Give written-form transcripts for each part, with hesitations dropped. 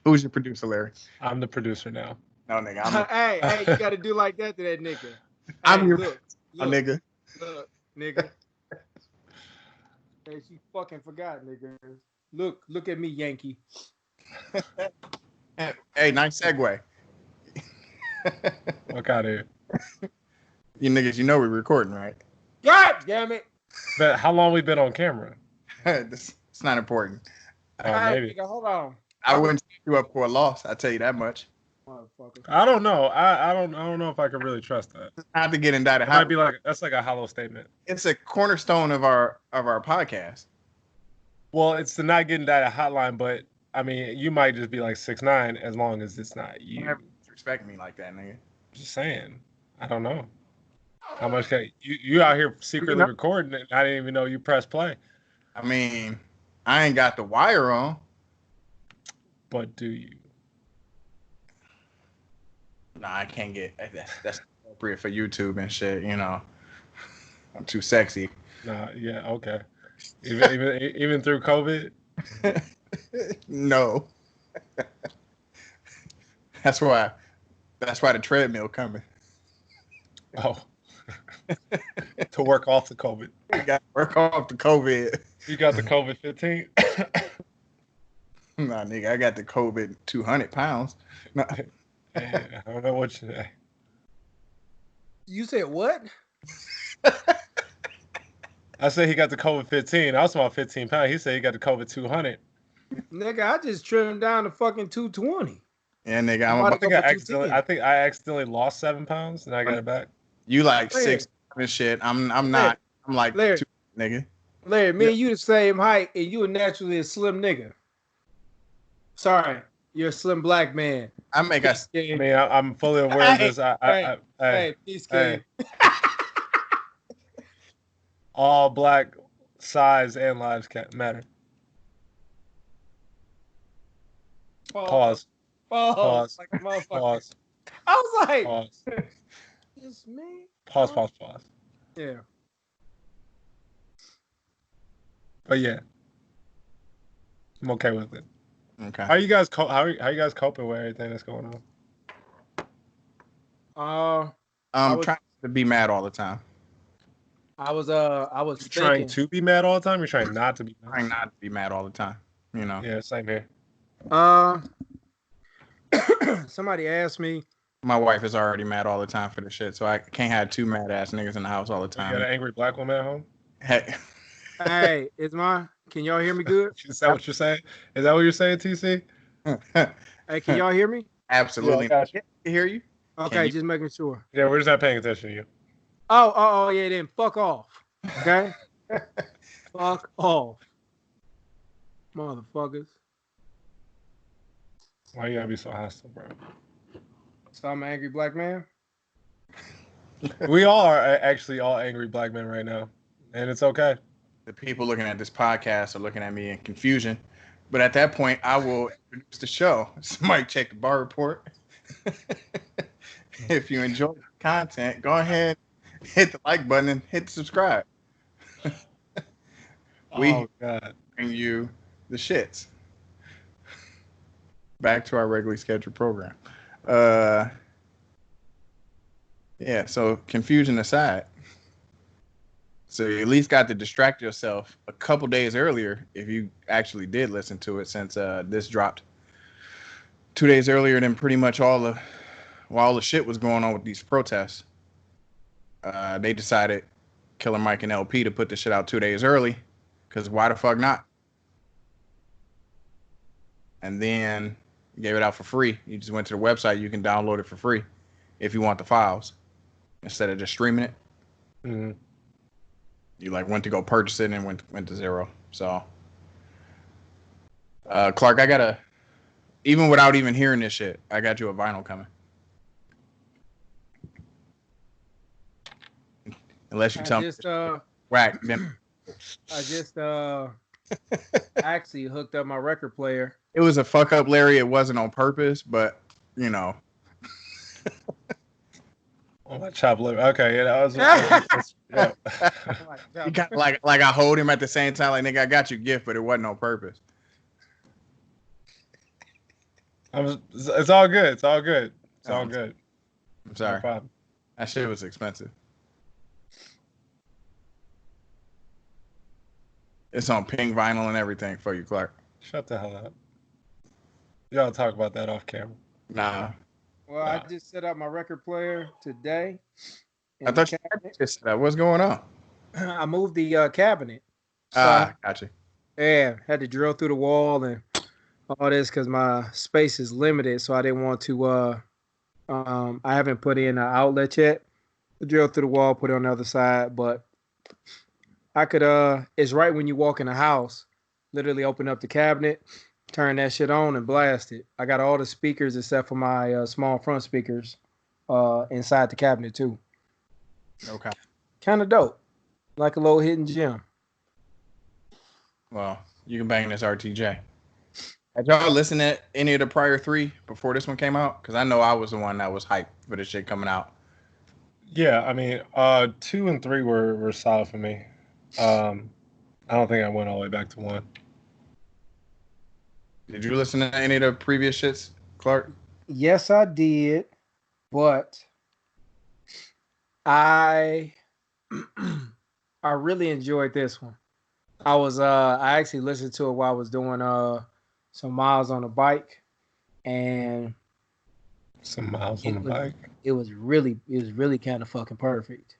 Who's your producer, Larry? I'm the producer now. No, nigga. Hey, you gotta do like that to that nigga. I'm Hey, your look, nigga. look, nigga. Hey, she fucking forgot, nigga. Look at me, Yankee. Hey, nice segue. Fuck out of here. You niggas, you know we're recording, right? God damn it. But how long we been on camera? It's not important. Maybe. Nigga, hold on. I wouldn't set you up for a loss. I tell you that much. Motherfucker. I don't know. I don't know if I can really trust that. Not to get indicted. It might be like that's like a hollow statement. It's a cornerstone of our podcast. Well, it's the not getting indicted hotline, but I mean, you might just be like 6'9" as long as it's not you. You never respect me like that, nigga. Just saying. I don't know. How much can you out here secretly recording it? I didn't even know you press play. I mean, I ain't got the wire on. But do you? Nah, I can't get that's appropriate for YouTube and shit, you know. I'm too sexy. Nah, yeah, okay. Even through COVID? No. That's why the treadmill coming. Oh. To work off the COVID. You got to work off the COVID. You got the COVID-15? Nah, nigga, I got the COVID 200 pounds. Nah. I don't know what you say. You said what? I said he got the COVID-15. I was about 15 pounds. He said he got the COVID 200. Nigga, I just trimmed down to fucking 220. Yeah, nigga, I think I accidentally lost 7 pounds and I got it back. You like 6 and shit. I'm not. I'm like Larry, 2, nigga. Larry, me and you the same height, and you are naturally a slim nigga. Sorry, you're a slim black man. I'm fully aware of this. Hey, peace, King. All black size and lives matter. Pause. Like a motherfucker. Pause. I was like, Pause. it's me. Pause. Yeah. But yeah, I'm okay with it. Okay. How are you guys coping with everything that's going on? I'm trying to be mad all the time. I was trying to be mad all the time. You're trying not to be mad. Trying not to be mad all the time. You know. Yeah, same here. Somebody asked me. My wife is already mad all the time for the shit, so I can't have 2 mad ass niggas in the house all the time. You got an angry black woman at home? Hey, can y'all hear me good? Is that what you're saying? Is that what you're saying, TC? Hey, can y'all hear me? Absolutely. Yeah, I hear you. Okay, just making sure. Yeah, we're just not paying attention to you. Oh, yeah, then fuck off. Okay? Fuck off. Motherfuckers. Why you gotta be so hostile, bro? So I'm an angry black man? We all are actually all angry black men right now. And it's okay. The people looking at this podcast are looking at me in confusion. But at that point, I will introduce the show. Somebody check the bar report. If you enjoy the content, go ahead, hit the like button and hit subscribe. We bring you the shits. Back to our regularly scheduled program. Yeah, so confusion aside. So you at least got to distract yourself a couple days earlier if you actually did listen to it, since this dropped 2 days earlier than pretty much all the shit was going on with these protests. They decided, Killer Mike and LP, to put the shit out 2 days early, because why the fuck not? And then gave it out for free. You just went to the website. You can download it for free if you want the files instead of just streaming it. Mm-hmm. You went to go purchase it and went to zero. So, Clark, even without even hearing this shit, I got you a vinyl coming. Unless you tell me whack. Then I just actually hooked up my record player. It was a fuck up, Larry. It wasn't on purpose, but you know. Oh, my chopped liver. Okay, yeah, that was. Yeah. You got like I hold him at the same time, like nigga, I got you gift, but it wasn't on purpose. It's all good. It's all good. It's all good. I'm sorry. No problem. That shit was expensive. It's on pink vinyl and everything for you, Clark. Shut the hell up. Y'all talk about that off camera. Nah. Well, I just set up my record player today. I thought you just said that. What's going on? I moved the cabinet. Gotcha. Yeah, had to drill through the wall and all this because my space is limited, so I didn't want to. I haven't put in an outlet yet. Drill through the wall, put it on the other side, but I could. It's right when you walk in the house. Literally open up the cabinet, turn that shit on, and blast it. I got all the speakers except for my small front speakers inside the cabinet too. Okay. Kind of dope, like a little hidden gem. Well, you can bang this RTJ. Had y'all listened to any of the prior 3 before this one came out? Because I know I was the one that was hyped for this shit coming out. Yeah, I mean, 2 and 3 were solid for me. I don't think I went all the way back to 1. Did you listen to any of the previous shits, Clark? Yes, I did, but I really enjoyed this one. I actually listened to it while I was doing some miles on the bike, and some miles on the bike. It was really kind of fucking perfect.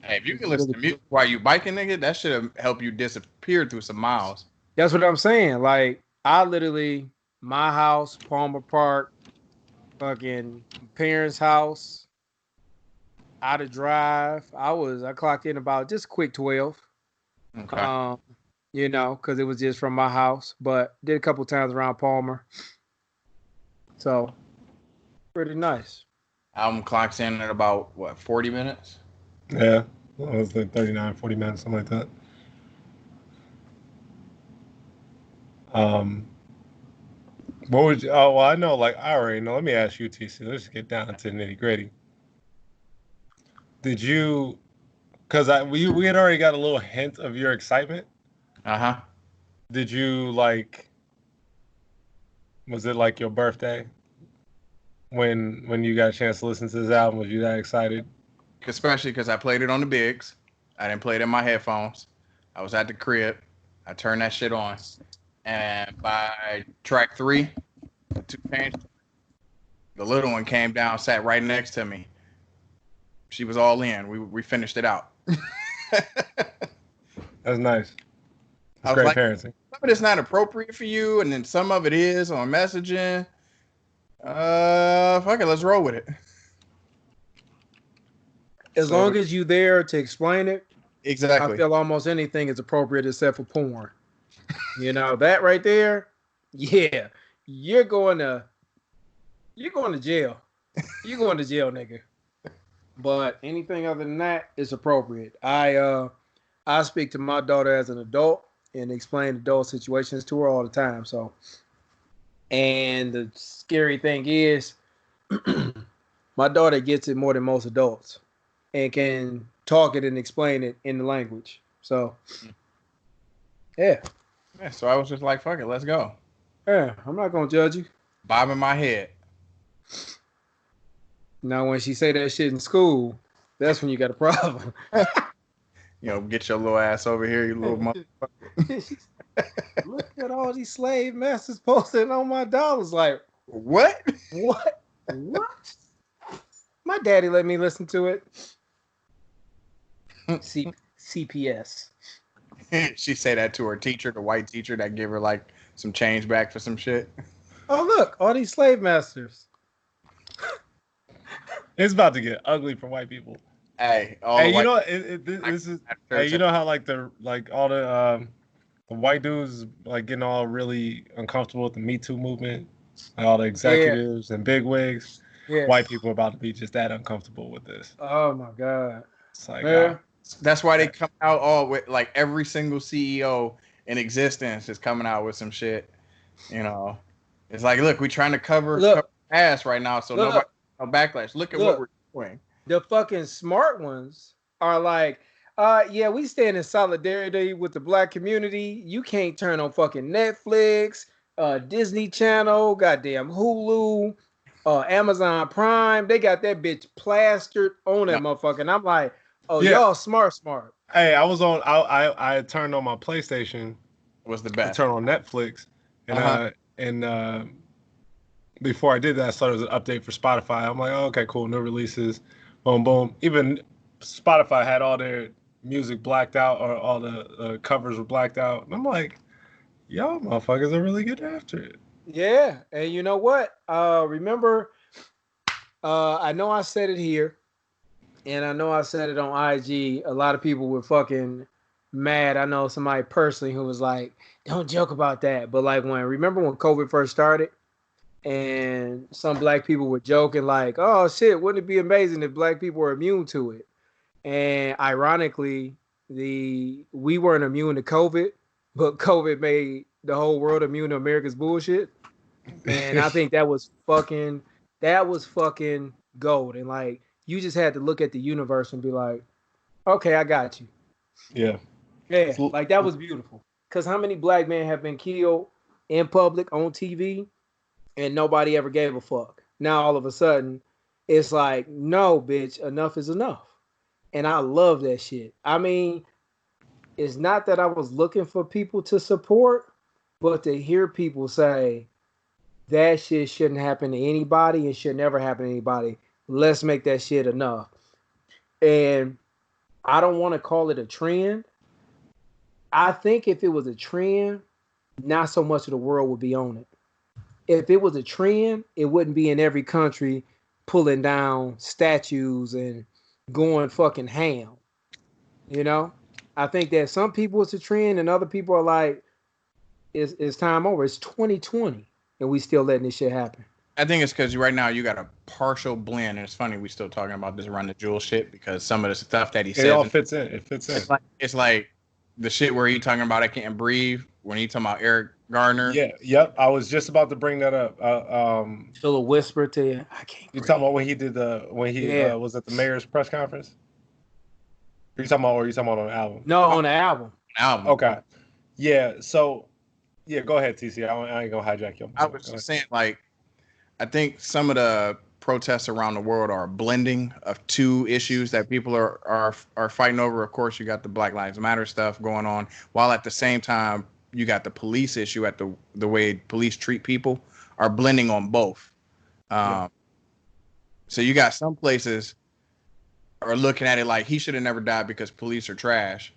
Hey, if you can listen to music while you biking, nigga, that should help you disappear through some miles. That's what I'm saying. Like, I literally, my house, Palmer Park, fucking parents' house, out of drive. I clocked in about just a quick 12. Okay. You know, because it was just from my house, but did a couple times around Palmer. So, pretty nice. Album clocks in at about, 40 minutes? Yeah. It was like 39, 40 minutes, something like that. What would you, well, I know, like, I already know. Let me ask you, TC. Let's just get down to the nitty gritty. Did you, because we had already got a little hint of your excitement. Uh-huh. Did you, was it like your birthday when you got a chance to listen to this album? Was you that excited? Especially because I played it on the bigs. I didn't play it in my headphones. I was at the crib. I turned that shit on. And by track 3, the little one came down, sat right next to me. She was all in. We finished it out. That's nice. That's great parenting. Some of it's not appropriate for you, and then some of it is on messaging. Fuck it, let's roll with it. As long as you there to explain it, exactly. I feel almost anything is appropriate except for porn. You know, that right there, yeah, you're going to jail. You're going to jail, nigga. But anything other than that is appropriate. I speak to my daughter as an adult and explain adult situations to her all the time. So, and the scary thing is, my daughter gets it more than most adults and can talk it and explain it in the language. So, yeah. Yeah, so I was just like, fuck it, let's go. Yeah, I'm not going to judge you. Bobbing my head. Now, when she say that shit in school, that's when you got a problem. You know, get your little ass over here, you little motherfucker. Look at all these slave masters posting on my dollars. Like, what? What? My daddy let me listen to it. CPS. She say that to her teacher, the white teacher that give her like some change back for some shit. Oh, look, all these slave masters. It's about to get ugly for white people. Hey, you know, this is. Hey, you know how all the white dudes like getting all really uncomfortable with the Me Too movement, all the executives and bigwigs. Yeah. White people are about to be just that uncomfortable with this. Oh my god! It's like, that's why they come out all with like every single CEO in existence is coming out with some shit. You know, it's like, look, we're trying to cover ass right now, so nobody no backlash. Look at what we're doing. The fucking smart ones are like, yeah, we stand in solidarity with the black community. You can't turn on fucking Netflix, Disney Channel, goddamn Hulu, Amazon Prime. They got that bitch plastered on that motherfucker. And I'm like, oh, y'all smart. Hey, I was on. I turned on my PlayStation. Was the best. I turned on Netflix, and before I did that, I saw there was an update for Spotify. I'm like, oh, okay, cool, new releases, boom, boom. Even Spotify had all their music blacked out, or all the covers were blacked out. And I'm like, y'all motherfuckers are really good after it. Yeah, and you know what? Remember, I know I said it here, and I know I said it on IG. A lot of people were fucking mad. I know somebody personally who was like, don't joke about that. But like remember when COVID first started and some black people were joking like, oh shit, wouldn't it be amazing if black people were immune to it? And ironically, we weren't immune to COVID, but COVID made the whole world immune to America's bullshit. And I think that was fucking gold. And like, you just had to look at the universe and be like, okay, I got you. Yeah. Yeah, like that was beautiful. Because how many black men have been killed in public on TV and nobody ever gave a fuck? Now all of a sudden, it's like, no, bitch, enough is enough. And I love that shit. I mean, it's not that I was looking for people to support, but to hear people say that shit shouldn't happen to anybody and should never happen to anybody. Let's make that shit enough. And I don't want to call it a trend. I think if it was a trend, not so much of the world would be on it. If it was a trend, it wouldn't be in every country pulling down statues and going fucking ham. You know? I think that some people it's a trend and other people are like, it's time over. It's 2020 and we still letting this shit happen. I think it's because right now you got a partial blend, and it's funny we still talking about this Run the Jewel shit because some of the stuff that he says, it all fits in. It fits in. It's like the shit where he talking about I can't breathe when he talking about Eric Garner. Yeah, yep. I was just about to bring that up. Still a whisper to you. I can't. You talking about when he did was at the mayor's press conference? Are you talking about on the album? No, on the album. Okay. Yeah. So, yeah. Go ahead, TC. I ain't gonna hijack you. I was just saying, like, I think some of the protests around the world are a blending of two issues that people are fighting over. Of course, you got the Black Lives Matter stuff going on, while at the same time you got the police issue at the way police treat people are blending on both. So you got some places are looking at it like he should have never died because police are trash,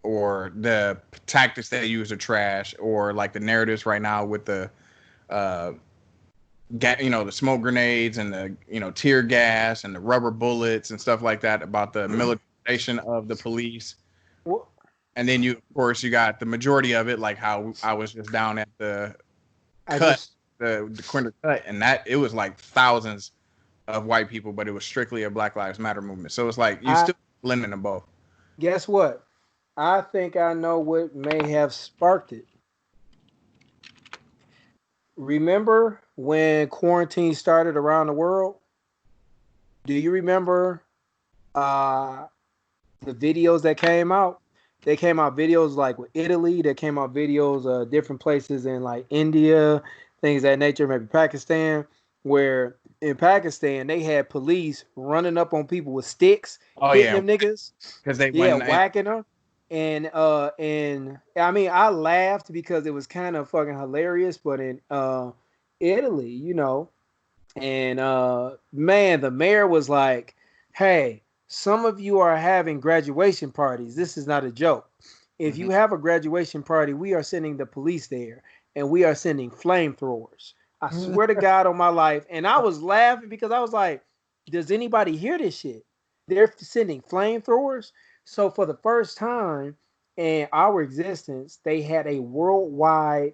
or the tactics they use are trash, or like the narratives right now with the the smoke grenades and the tear gas and the rubber bullets and stuff like that about the militarization of the police. And then you got the majority of it, like how I was just down at the Quinter Cut, and that it was like thousands of white people, but it was strictly a Black Lives Matter movement. So it's like you still blending them both. Guess what? I think I know what may have sparked it. Remember when quarantine started around the world? Do you remember the videos that came out? They came out videos like with Italy. They came out videos of different places in like India, things of that nature, maybe Pakistan, where in Pakistan they had police running up on people with sticks, hitting them niggas. Because they whacking them. And I mean, I laughed because it was kind of fucking hilarious. But in Italy, and man, the mayor was like, "Hey, some of you are having graduation parties. This is not a joke. If you have a graduation party, we are sending the police there, and we are sending flamethrowers. I swear to God on my life." And I was laughing because I was like, "Does anybody hear this shit? They're sending flamethrowers." So for the first time in our existence, they had a worldwide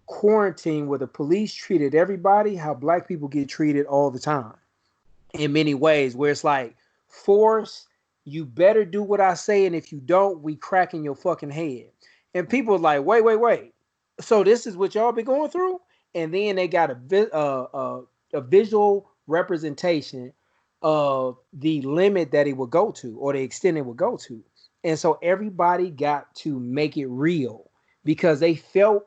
quarantine where the police treated everybody how black people get treated all the time. In many ways, where it's like, force, you better do what I say, and if you don't, we crack in your fucking head. And people are like, wait. So this is what y'all be going through? And then they got a visual representation of the limit that it would go to, or the extent it would go to. And so everybody got to make it real because they felt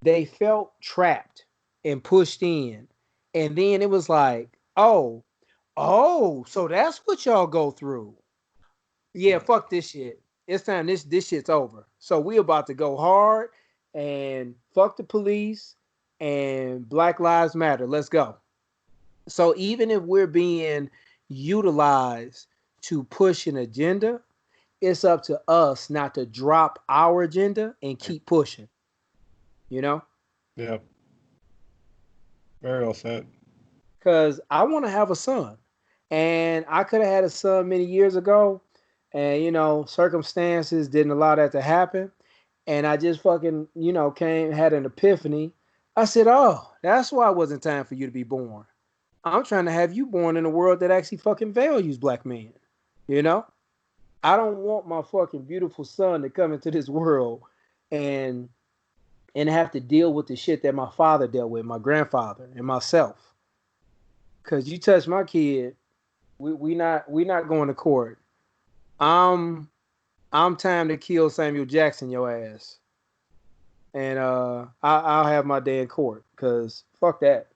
they felt trapped and pushed in. And then it was like, oh, so that's what y'all go through. Yeah, fuck this shit. It's time this shit's over. So we about to go hard and fuck the police and Black Lives Matter. Let's go. So even if we're being utilized to push an agenda, it's up to us not to drop our agenda and keep pushing. You know? Yeah. Very well said. Because I want to have a son. And I could have had a son many years ago. And, you know, circumstances didn't allow that to happen. And I just fucking, you know, had an epiphany. I said, oh, that's why it wasn't time for you to be born. I'm trying to have you born in a world that actually fucking values black men. You know? I don't want my fucking beautiful son to come into this world and have to deal with the shit that my father dealt with, my grandfather and myself. Cause you touch my kid, we not going to court. I'm time to kill Samuel Jackson, your ass. And I'll have my day in court. Cause fuck that.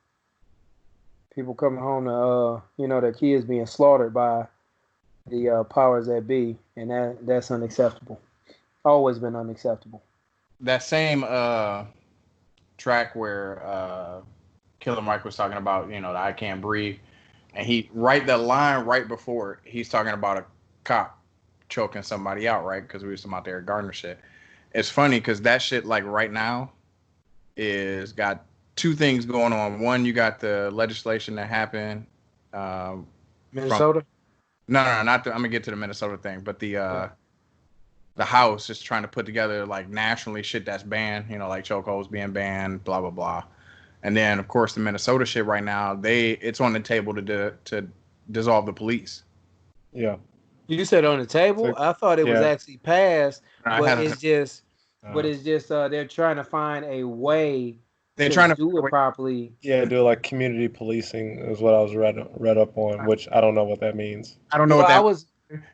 People coming home to you know, their kids being slaughtered by the powers that be, and that's unacceptable. Always been unacceptable. That same track where Killer Mike was talking about, you know, the I can't breathe, and he the line right before it, he's talking about a cop choking somebody out, right? Because we was out there at Gardner shit. It's funny because that shit, like right now, is got two things going on. One, you got the legislation that happened. Minnesota? No, not the. I'm gonna get to the Minnesota thing, but the House is trying to put together like nationally shit that's banned. You know, like chokeholds being banned, blah blah blah. And then of course the Minnesota shit right now, it's on the table to dissolve the police. Yeah. You said on the table? I thought it was actually passed, but it's just they're trying to find a way to do it properly. Yeah, do like community policing is what I was read up on, which I don't know what that means. I don't know what that was.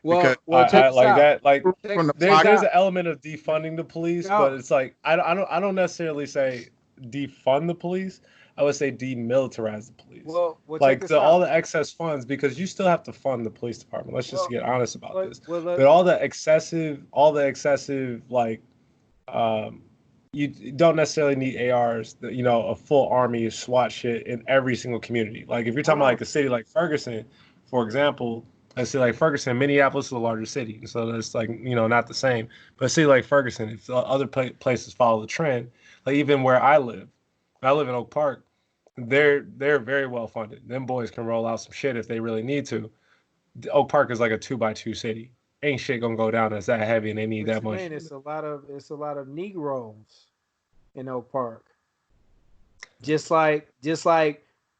Well, I like out. that. Like there's an element of defunding the police, but it's like I don't necessarily say defund the police. I would say demilitarize the police. Well like all the excess funds, because you still have to fund the police department. Let's just get honest about this. But all the excessive like you don't necessarily need ARs, you know, a full army of SWAT shit in every single community. Like if you're talking about like a city like Ferguson, for example, let's say like Ferguson, Minneapolis is a larger city, so that's like, you know, not the same. But a city like Ferguson, if other places follow the trend, like even where I live in Oak Park, they're very well funded. Them boys can roll out some shit if they really need to. Oak Park is like a 2x2 city. Ain't shit gonna go down that's that heavy, and they need that much. It's a lot of Negroes in Oak Park. Just like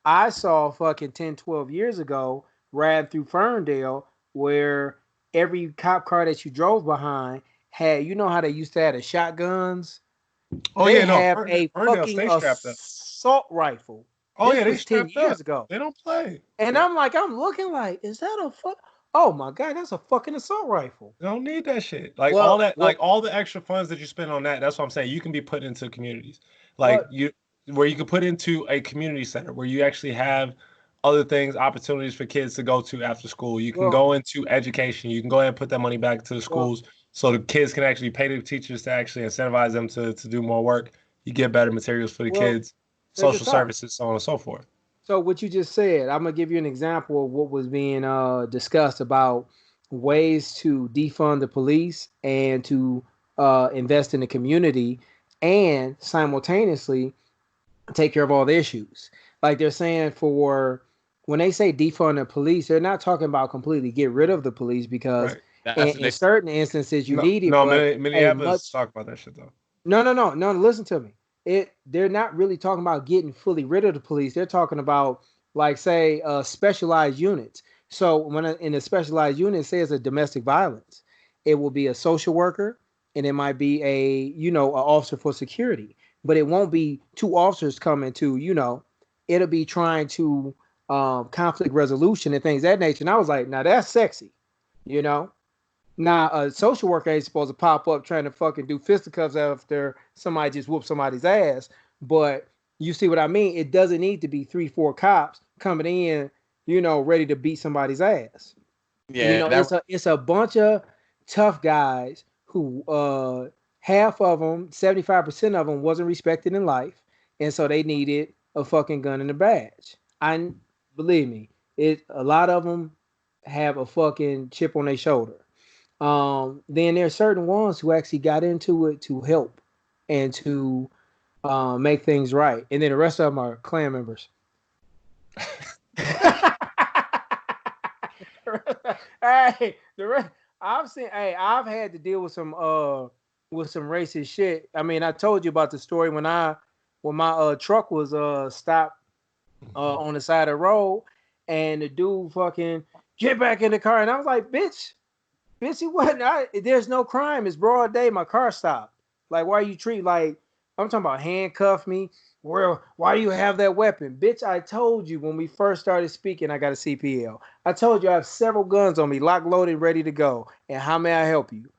I saw fucking 10, 12 years ago riding through Ferndale, where every cop car that you drove behind had, you know how they used to have the shotguns? Oh, they yeah, no. have Ferndale, a fucking assault rifle. Oh, this yeah, they was 10 years ago. They don't play. And I'm looking like, is that a fuck? Oh my God, that's a fucking assault rifle. They don't need that shit. Like all the extra funds that you spend on that's what I'm saying. You can be put into communities. Like where you can put into a community center where you actually have other things, opportunities for kids to go to after school. You can go into education. You can go ahead and put that money back to the schools so the kids can actually pay the teachers to actually incentivize them to do more work. You get better materials for the kids, social services, so on and so forth. So what you just said, I'm going to give you an example of what was being discussed about ways to defund the police and to invest in the community and simultaneously take care of all the issues. Like they're saying when they say defund the police, they're not talking about completely get rid of the police because in certain instances you need it. No, Minneapolis talk about that shit though. No, listen to me. They're not really talking about getting fully rid of the police. They're talking about, like, say, specialized units. So when in a specialized unit, say it's a domestic violence, it will be a social worker and it might be a officer for security, but it won't be two officers coming to, it'll be trying to conflict resolution and things of that nature. And I was like, now that's sexy, Now, a social worker ain't supposed to pop up trying to fucking do fisticuffs after somebody just whooped somebody's ass. But you see what I mean? It doesn't need to be 3-4 cops coming in, ready to beat somebody's ass. Yeah, it's a bunch of tough guys who half of them, 75% of them wasn't respected in life, and so they needed a fucking gun and a badge. Believe me, a lot of them have a fucking chip on their shoulder. Then there are certain ones who actually got into it to help and to make things right, and then the rest of them are Klan members. Hey, I've had to deal with some racist shit. I mean, I told you about the story when my truck was stopped on the side of the road, and the dude fucking get back in the car, and I was like, bitch, he wasn't. There's no crime. It's broad day. My car stopped. Like, why you treat like I'm talking about handcuff me? Well, why do you have that weapon? Bitch, I told you when we first started speaking, I got a CPL. I told you I have several guns on me, locked, loaded, ready to go. And how may I help you?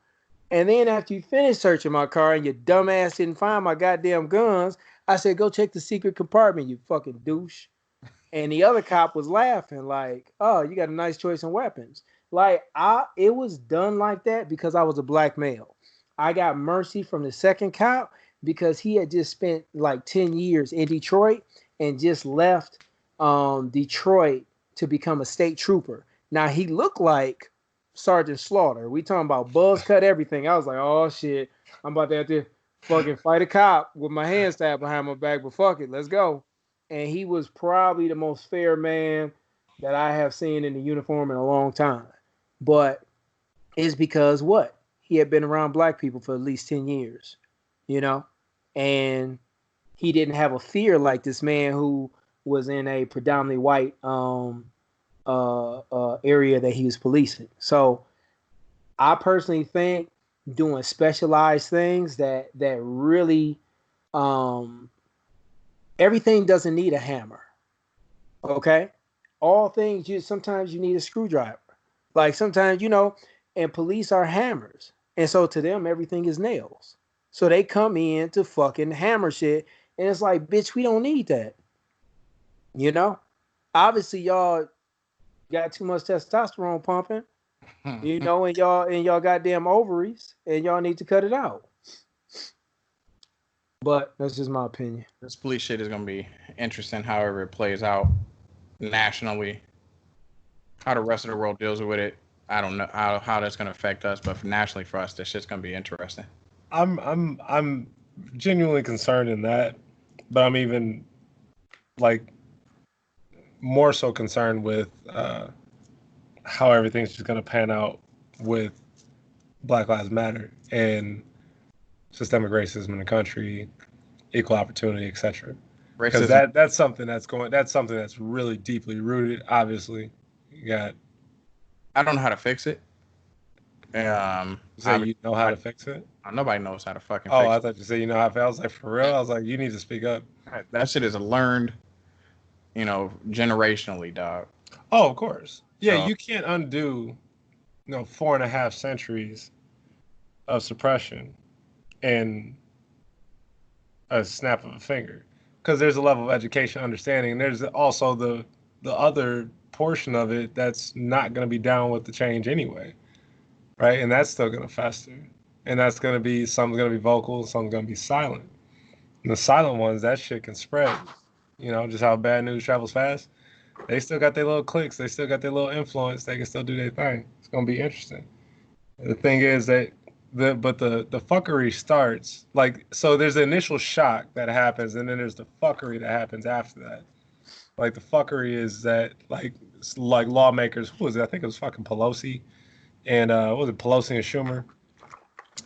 And then after you finished searching my car and your dumb ass didn't find my goddamn guns, I said, go check the secret compartment, you fucking douche. And the other cop was laughing like, oh, you got a nice choice in weapons. Like, it was done like that because I was a black male. I got mercy from the second cop because he had just spent like 10 years in Detroit and just left Detroit to become a state trooper. Now, he looked like Sergeant Slaughter. We talking about buzz cut, everything. I was like, oh, shit. I'm about to have to fucking fight a cop with my hands tied behind my back, but fuck it. Let's go. And he was probably the most fair man that I have seen in the uniform in a long time. But it's because what? He had been around black people for at least 10 years, and he didn't have a fear like this man who was in a predominantly white area that he was policing. So I personally think doing specialized things that really everything doesn't need a hammer. Okay? All things sometimes you need a screwdriver. Like sometimes, and police are hammers. And so to them, everything is nails. So they come in to fucking hammer shit. And it's like, bitch, we don't need that. Obviously y'all got too much testosterone pumping, in y'all goddamn ovaries, and y'all need to cut it out. But that's just my opinion. This police shit is gonna be interesting, however it plays out nationally. How the rest of the world deals with it, I don't know how that's gonna affect us, but nationally for us, this shit's gonna be interesting. I'm genuinely concerned in that, but I'm even like more so concerned with how everything's just gonna pan out with Black Lives Matter and systemic racism in the country, equal opportunity, etc. Because that's something that's really deeply rooted. Obviously, you got. I don't know how to fix it. You know how to fix it? Nobody knows how to fucking fix it. Oh, I thought you said you know how to fix it. I was like, for real? I was like, you need to speak up. That shit is learned, generationally, dog. Oh, of course. Yeah, so, you can't undo, 4.5 centuries of suppression in a snap of a finger. Because there's a level of education, understanding, and there's also the other portion of it that's not going to be down with the change anyway, right? And that's still going to fester, and that's going to be some's going to be vocal, some's going to be silent. And the silent ones, that shit can spread. Just how bad news travels fast. They still got their little cliques, they still got their little influence. They can still do their thing. It's going to be interesting. The thing is that the fuckery starts so. There's the initial shock that happens, and then there's the fuckery that happens after that. Like the fuckery is that like lawmakers. Who was it? I think it was fucking Pelosi, and what was it? Pelosi and Schumer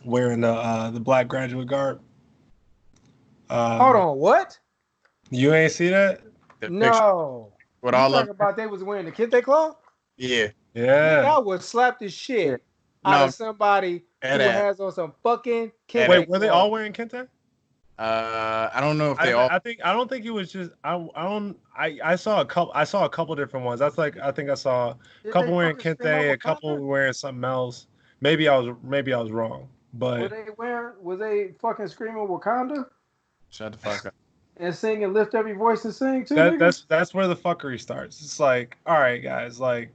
wearing the black graduate garb. Hold on, what? You ain't see that? No. What all talking about? They was wearing the kente cloth. Yeah. Yeah. I would slap the shit out of somebody who has on some fucking kente. Wait, were they all wearing kente? I don't know if they all. I don't think it was just. I saw a couple. I saw a couple different ones. I think I saw a couple wearing kente, a couple wearing something else. Maybe I was wrong. But was they fucking screaming Wakanda? Shut the fuck up. And sing and lift up your voice and sing too. That's where the fuckery starts. It's like, all right, guys, like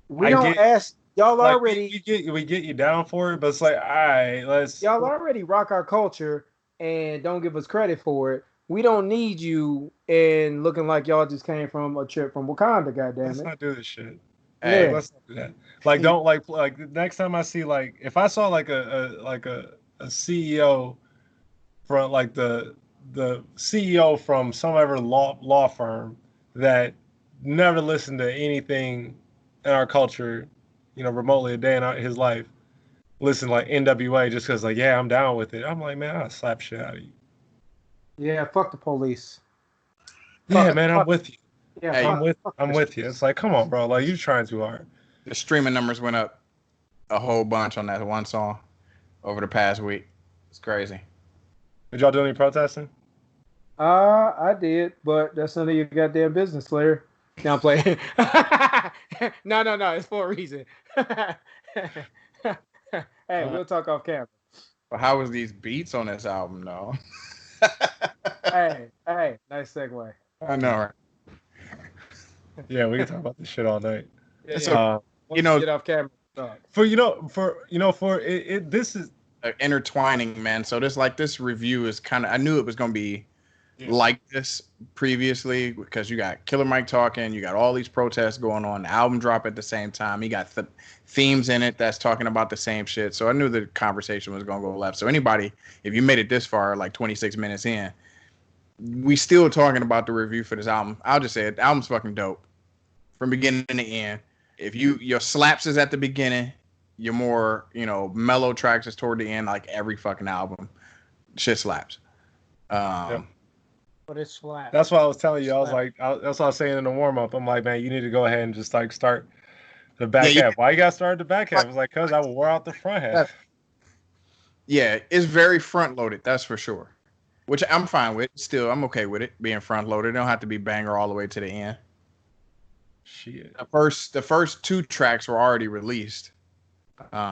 we don't ask y'all like, already. We get you down for it, but it's like, all right, y'all already rock our culture and don't give us credit for it. We don't need you and looking like y'all just came from a trip from Wakanda. Goddamn it! Let's not do this shit. Yeah, let's not do that. Like, don't like the next time I see like if I saw like a CEO from like the CEO from some ever law firm that never listened to anything in our culture, remotely a day in his life, listen like NWA just because like, yeah, I'm down with it. I'm like, man, I'll slap shit out of you. Yeah, fuck the police. Yeah, man, I'm with you. Yeah, hey, I'm with you. It's like, come on, bro. Like, you're trying too hard. The streaming numbers went up a whole bunch on that one song over the past week. It's crazy. Did y'all do any protesting? I did, but that's none of your goddamn business, Slayer. Now I'm playing. No. It's for a reason. Hey, we'll talk off camera. But how was these beats on this album, though? hey, nice segue. I know, right? Yeah, we can talk about this shit all night. Yeah. So, get off camera. This is intertwining, man. So this review is kind of, I knew it was gonna be like this previously because you got Killer Mike talking, you got all these protests going on, the album drop at the same time, you got themes in it that's talking about the same shit. So I knew the conversation was gonna go left. So anybody, if you made it this far, like 26 minutes in, we still talking about the review for this album. I'll just say it, the album's fucking dope from beginning to end. If your slaps is at the beginning, your more mellow tracks is toward the end, like every fucking album, shit slaps. But it's flat. That's what I was telling you. I was like, that's what I was saying in the warm up. I'm like, man, you need to go ahead and just like start the back half. Why you gotta start the back half? It's like, cause I wore out the front half. Yeah, it's very front loaded. That's for sure. Which I'm fine with. Still, I'm okay with it being front loaded. It don't have to be banger all the way to the end. Shit. The first two tracks were already released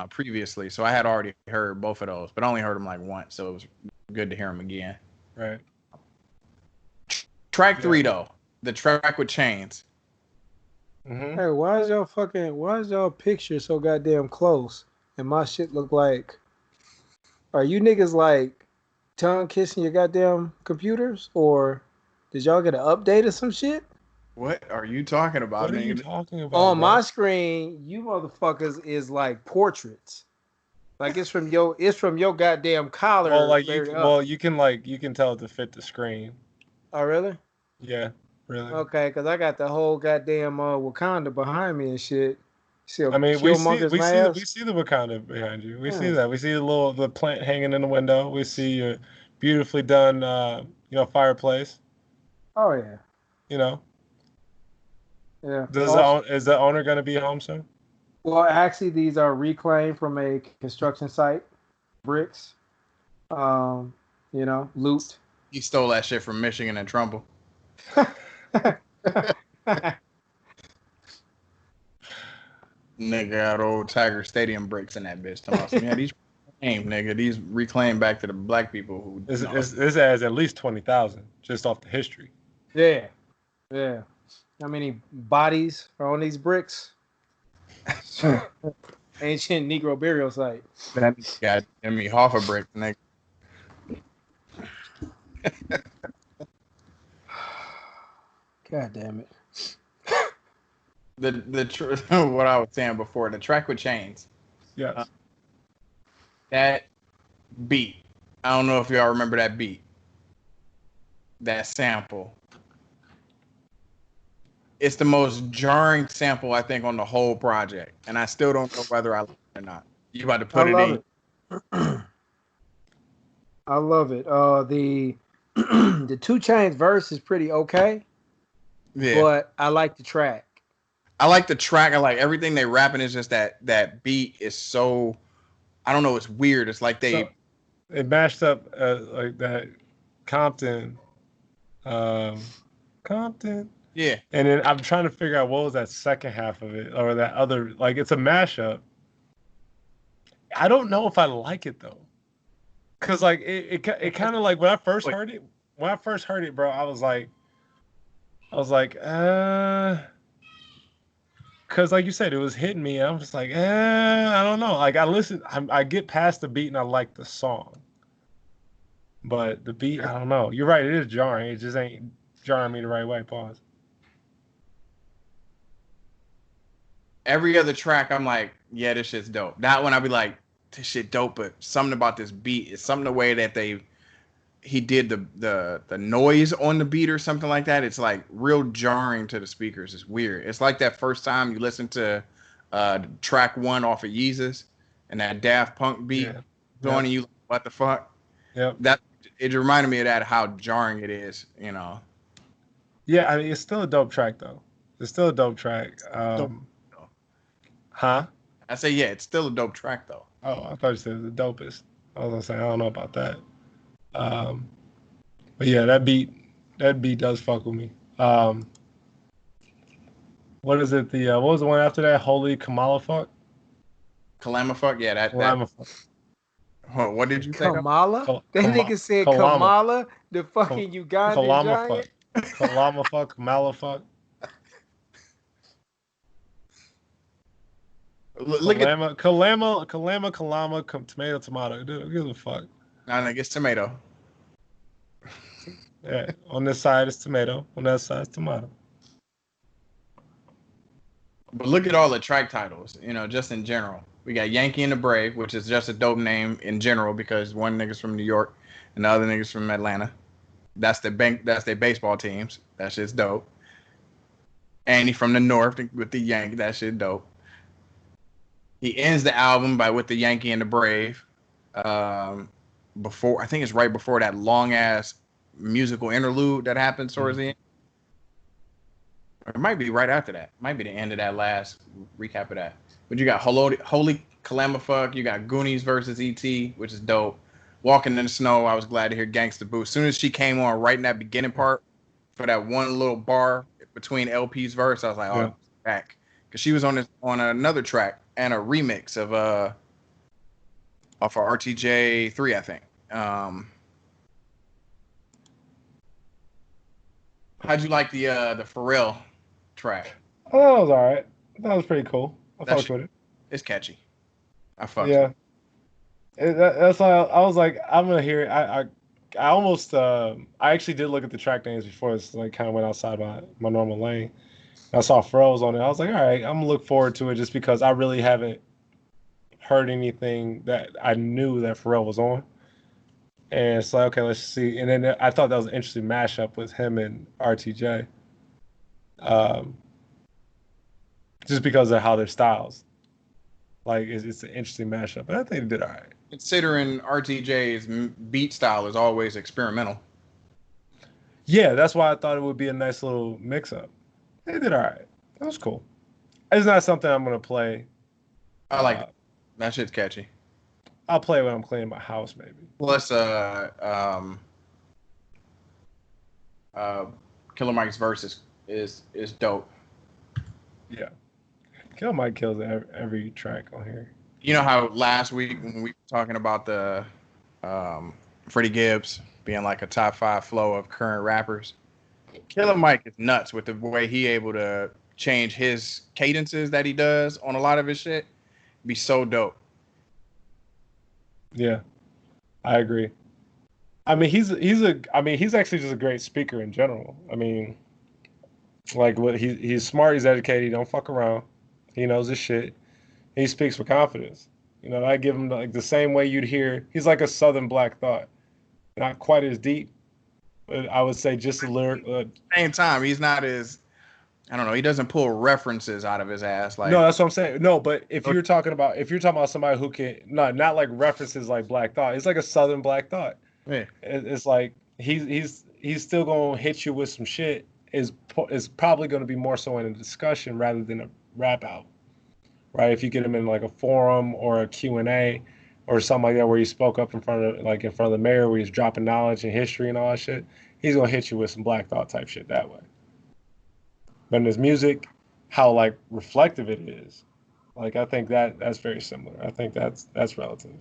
previously, so I had already heard both of those, but I only heard them like once, so it was good to hear them again. Right. Track 3 though, the track with chains. Mm-hmm. Hey, why is y'all picture so goddamn close and my shit look like? Are you niggas like tongue kissing your goddamn computers, or did y'all get an update or some shit? What are you talking about? What are you talking about? On my screen, you motherfuckers is like portraits. Like it's from your goddamn collar. Well, you can tell it to fit the screen. Oh really? Yeah, really. Okay, because I got the whole goddamn Wakanda behind me and shit. We see the Wakanda behind you. We see that. We see the plant hanging in the window. We see your beautifully done fireplace. Oh yeah. Yeah. Is the owner going to be home soon? Well, actually, these are reclaimed from a construction site, bricks. Loot. He stole that shit from Michigan and Trumbull. Nigga got old Tiger Stadium bricks in that bitch. Yeah, these these reclaimed back to the black people who. This has at least 20,000 just off the history. Yeah. How many bodies are on these bricks? Ancient Negro burial site. That got half a brick, nigga. God damn it. What I was saying before, the track with chains. Yeah. That beat. I don't know if y'all remember that beat. That sample. It's the most jarring sample, I think, on the whole project. And I still don't know whether I like it or not. You about to put it in? I love it. The 2 Chainz verse is pretty okay. Yeah. But I like the track. I like the track. I like everything they rapping. Is just that beat is so, I don't know, it's weird. It's like it mashed up like that Compton. Yeah. And then I'm trying to figure out what was that second half of it, or that other, like, it's a mashup. I don't know if I like it though. Cause like it kind of like when I first heard it, when I first heard it, bro, I was like, because like you said, it was hitting me. And I'm just like, I don't know. Like I get past the beat and I like the song, but the beat, I don't know. You're right, it is jarring. It just ain't jarring me the right way. Pause. Every other track, I'm like, yeah, this shit's dope. That one, I'd be like, this shit dope, but something about this beat is something the way that he did the noise on the beat or something like that. It's like real jarring to the speakers. It's weird. It's like that first time you listen to track 1 off of Yeezus and that Daft Punk beat going, and you, what the fuck? Yep. That it reminded me of that, how jarring it is, you know. Yeah, I mean, it's still a dope track though. It's still a dope track. Huh? I say, yeah, it's still a dope track though. Oh, I thought you said the dopest. I was gonna say I don't know about that. But yeah, that beat does fuck with me. What is it? What was the one after that? Holy calamafuck? Calamafuck, yeah, that. What did you say? Kamala? That nigga said Kamala, the fucking Ugandan giant. Calamafuck, malafuck. Look at kalama, tomato. Dude, give a fuck. I think it's tomato. Yeah, on this side it's tomato. On that side it's tomato. But look at all the track titles, you know, just in general. We got Yankee and the Brave, which is just a dope name in general because one nigga's from New York and the other nigga's from Atlanta. That's their baseball teams. That shit's dope. And he from the North with the Yankee. That shit dope. He ends the album with the Yankee and the Brave. Before, I think it's right before that long ass musical interlude that happens towards the end. Or it might be right after that. Might be the end of that last recap of that. But you got Holy Calamafuck. You got Goonies versus E.T., which is dope. Walking in the Snow. I was glad to hear Gangsta Boo. As soon as she came on right in that beginning part for that one little bar between LP's verse, I was like, oh, back. Because she was on another track and a remix of off of RTJ4, I think. How'd you like the Pharrell track? Oh, that was all right. That was pretty cool. I fucked with it. It's catchy. I fucked with it. That's why I was like, I'm gonna hear it. I almost I actually did look at the track names before this, like kind of went outside my normal lane. I saw Pharrell's on it. I was like, all right, I'm gonna look forward to it just because I really haven't heard anything that I knew that Pharrell was on. And it's like, okay, let's see. And then I thought that was an interesting mashup with him and RTJ. Just because of how their styles. Like, it's an interesting mashup. But I think they did all right. Considering RTJ's beat style is always experimental. Yeah, that's why I thought it would be a nice little mix-up. They did all right. That was cool. It's not something I'm going to play. I like it. That shit's catchy. I'll play it when I'm cleaning my house, maybe. Plus, Killer Mike's verse is dope. Yeah. Killer Mike kills every track on here. You know how last week when we were talking about the Freddie Gibbs being like a top 5 flow of current rappers? Killer Mike is nuts with the way he able to change his cadences that he does on a lot of his shit. Be so dope. Yeah, I agree. I mean, he's actually just a great speaker in general. I mean, like he's smart, he's educated, he don't fuck around. He knows his shit. He speaks with confidence. You know, I give him like the same way you'd hear. He's like a Southern Black Thought, not quite as deep, but I would say just a little. Same time, he's not as, I don't know. He doesn't pull references out of his ass. Like, no, that's what I'm saying. No, but if you're talking about somebody who can not like references like Black Thought, it's like a Southern Black Thought. Yeah. It's like he's still gonna hit you with some shit. Is probably gonna be more so in a discussion rather than a rap album, right? If you get him in like a forum or a Q&A or something like that where he spoke up in front of the mayor where he's dropping knowledge and history and all that shit, he's gonna hit you with some Black Thought type shit that way. But in his music, how like reflective it is, like I think that's very similar. I think that's relative.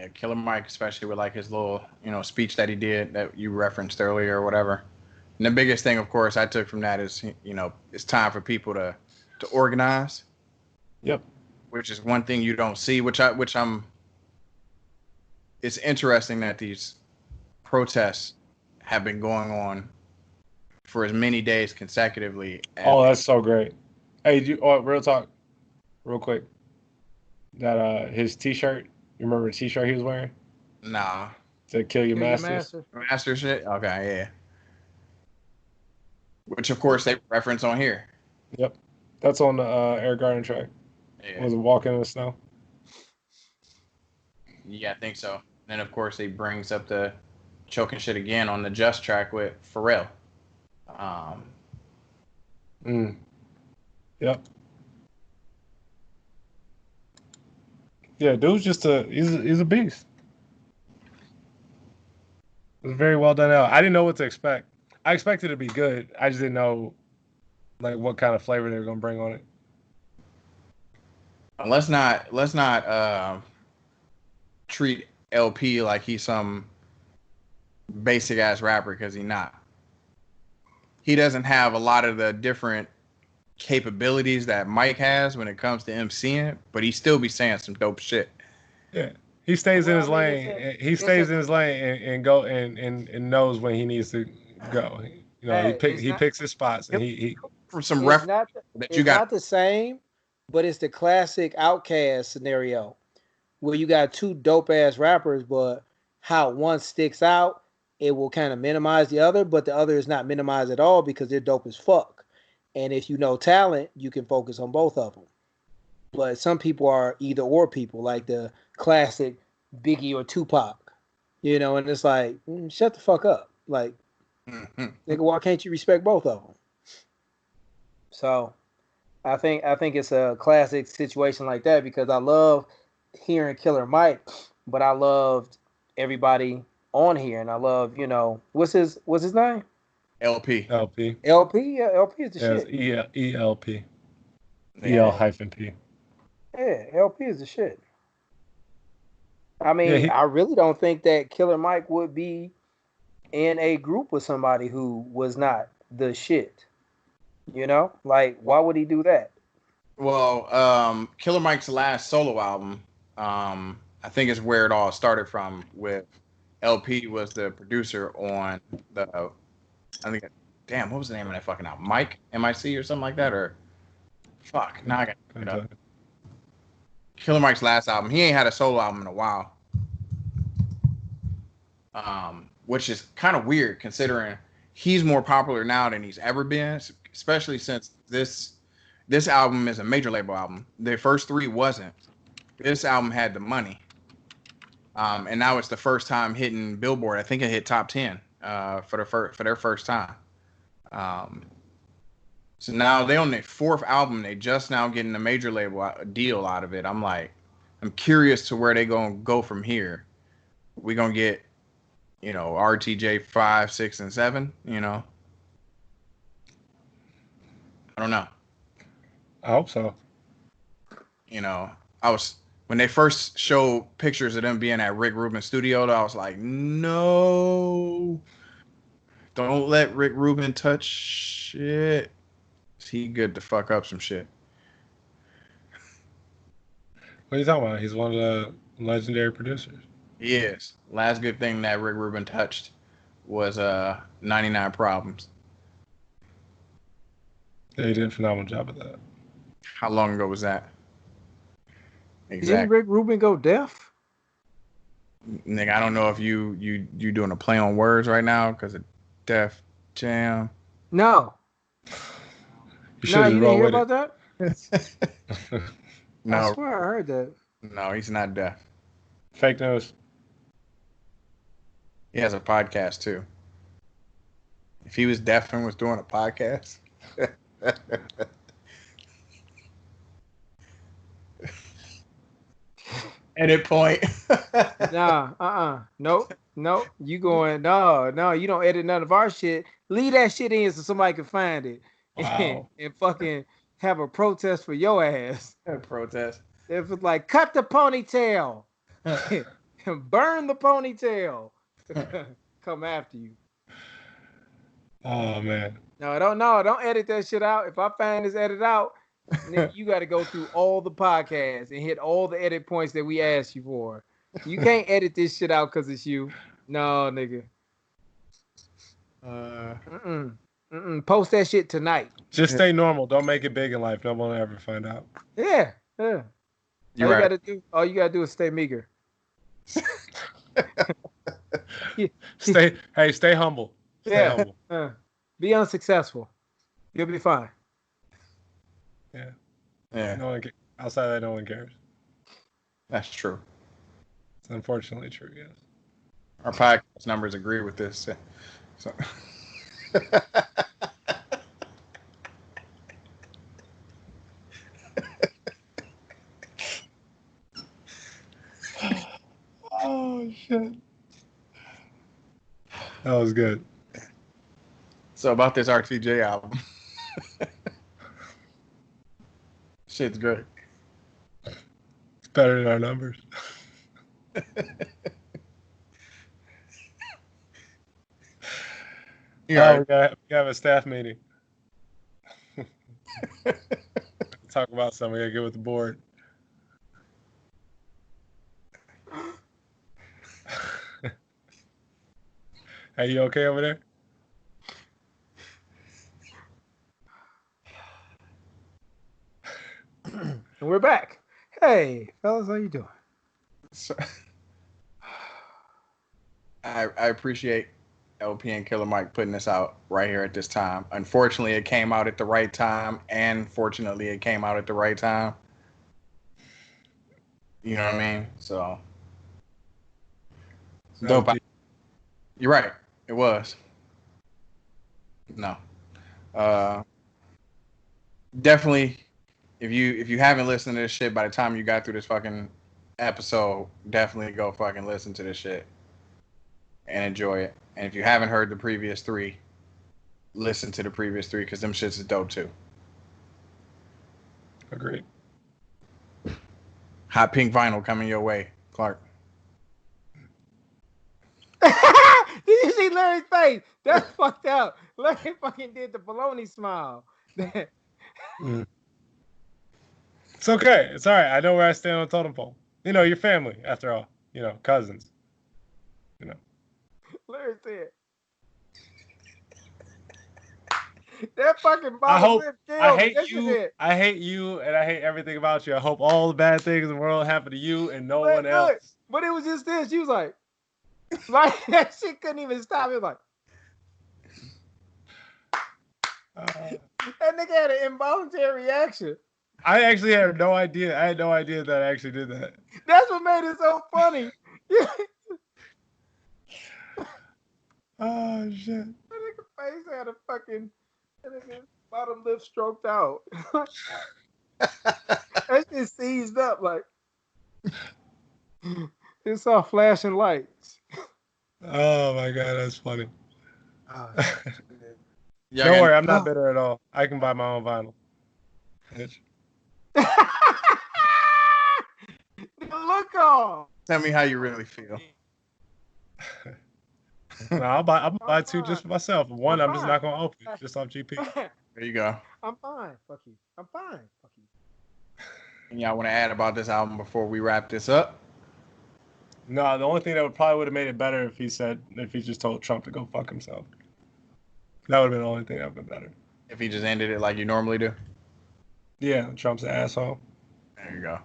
Yeah, Killer Mike, especially with like his little, speech that he did that you referenced earlier or whatever. And the biggest thing, of course, I took from that is, it's time for people to organize. Yep. Which is one thing you don't see, which I'm. It's interesting that these protests have been going on for as many days consecutively. Oh, that's so great. Hey, real talk, real quick. That his T-shirt. You remember the T-shirt he was wearing? Nah. To kill your masters. Master shit. Okay, yeah. Which of course they reference on here. Yep, that's on the Air Garden track. Yeah. Was it Walking in the Snow? Yeah, I think so. And of course he brings up the choking shit again on the Just track with Pharrell. Yep. Yeah, dude's just he's a beast. It was very well done out. I didn't know what to expect. I expected it to be good. I just didn't know like what kind of flavor they were gonna bring on it. Let's not treat LP like he's some basic ass rapper, because he's not. He doesn't have a lot of the different capabilities that Mike has when it comes to MCing, but he still be saying some dope shit. Yeah, he stays in his lane. He stays in his lane and go and knows when he needs to go. He picks his spots and he for some it's not the same, but it's the classic Outkast scenario where you got two dope ass rappers, but how one sticks out, it will kind of minimize the other, but the other is not minimized at all because they're dope as fuck. And if you know talent, you can focus on both of them. But some people are either or people, like the classic Biggie or Tupac, and it's like, shut the fuck up. Like, nigga, why can't you respect both of them? So I think it's a classic situation like that because I love hearing Killer Mike, but I loved everybody on here, and I love, what's his name? LP. Yeah, LP is the shit. ELP. EL-P. Yeah, LP is the shit. I mean, I really don't think that Killer Mike would be in a group with somebody who was not the shit. Like, why would he do that? Well, Killer Mike's last solo album, I think is where it all started from. With LP was the producer on the, I think, damn, what was the name of that fucking album? Mike, MIC or something like that, or fuck, now I got it up. Killer Mike's last album, he ain't had a solo album in a while, which is kind of weird considering he's more popular now than he's ever been, especially since this album is a major label album. The first three wasn't. This album had the money, and now it's the first time hitting Billboard. I think it hit top 10 for their first time. So now they on their fourth album. They just now getting a major label deal out of it. I'm curious to where they gonna go from here. We gonna get, RTJ 6, and 7. I don't know. I hope so. When they first showed pictures of them being at Rick Rubin's studio, I was like, no, don't let Rick Rubin touch shit. He good to fuck up some shit. What are you talking about? He's one of the legendary producers. He is. Last good thing that Rick Rubin touched was 99 Problems. Yeah, he did a phenomenal job of that. How long ago was that? Exactly. Didn't Rick Rubin go deaf? Nigga, I don't know if you doing a play on words right now because of Def Jam. No. You didn't hear about that? No. I swear I heard that. No, he's not deaf. Fake news. He has a podcast too. If he was deaf and was doing a podcast. Edit point. Nope. You going, no, you don't edit none of our shit. Leave that shit in so somebody can find it. Wow. And fucking have a protest for your ass. A protest. If it's like, cut the ponytail. Burn the ponytail. Come after you. Oh man. No, don't edit that shit out. If I find this edit out, nigga, you got to go through all the podcasts and hit all the edit points that we asked you for. You can't edit this shit out because it's you. No, nigga. Post that shit tonight. Just stay normal. Don't make it big in life. No one will ever find out. Yeah. All you gotta do is stay meager. Stay humble. Stay humble. Be unsuccessful. You'll be fine. Yeah. Yeah. Outside of that, no one cares. That's true. It's unfortunately true, yes. Our podcast numbers agree with this. So. Oh, shit. That was good. So about this RTJ album. Shit's great. It's better than our numbers. Yeah, we have a staff meeting. Talk about something. We gotta get with the board. Are you okay over there? And we're back. Hey, fellas, how you doing? So, I appreciate LP and Killer Mike putting this out right here at this time. Unfortunately, it came out at the right time, and fortunately, it came out at the right time. You know what I mean? So, dope. You're right. It was. No. Definitely. If you haven't listened to this shit by the time you got through this fucking episode, definitely go fucking listen to this shit and enjoy it. And if you haven't heard the previous 3, listen to the previous 3 because them shits is dope too. Agreed. Hot pink vinyl coming your way, Clark. Did you see Larry's face? That's fucked up. Larry fucking did the baloney smile. It's okay. It's all right. I know where I stand on the totem pole. You know, your family, after all. You know, cousins. You know. Larry said. That fucking I hate you, and I hate everything about you. I hope all the bad things in the world happen to you and no one else. But it was just this. She was like that shit couldn't even stop. It was like that nigga had an involuntary reaction. I actually had no idea. I had no idea that I actually did that. That's what made it so funny. Oh shit! That nigga face had a fucking bottom lip stroked out. That shit seized up like it saw flashing lights. Oh my god, that's funny. Yeah, don't worry, I'm not bitter at all. I can buy my own vinyl. Look on. Tell me how you really feel. No, I'll buy 2 just for myself. One, I'm just not gonna open it, just off GP. There you go. I'm fine. Fuck you. I'm fine. Fuck you. And y'all want to add about this album before we wrap this up? No, the only thing that would have made it better if he just told Trump to go fuck himself. That would have been the only thing that would have been better. If he just ended it like you normally do? Yeah, Trump's an asshole. There you go.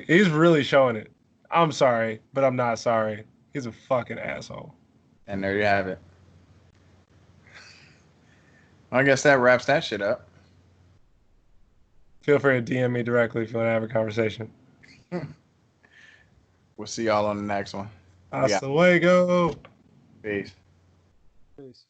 He's really showing it. I'm sorry, but I'm not sorry. He's a fucking asshole. And there you have it. I guess that wraps that shit up. Feel free to DM me directly if you want to have a conversation. We'll see y'all on the next one. Hasta luego. Peace. Peace.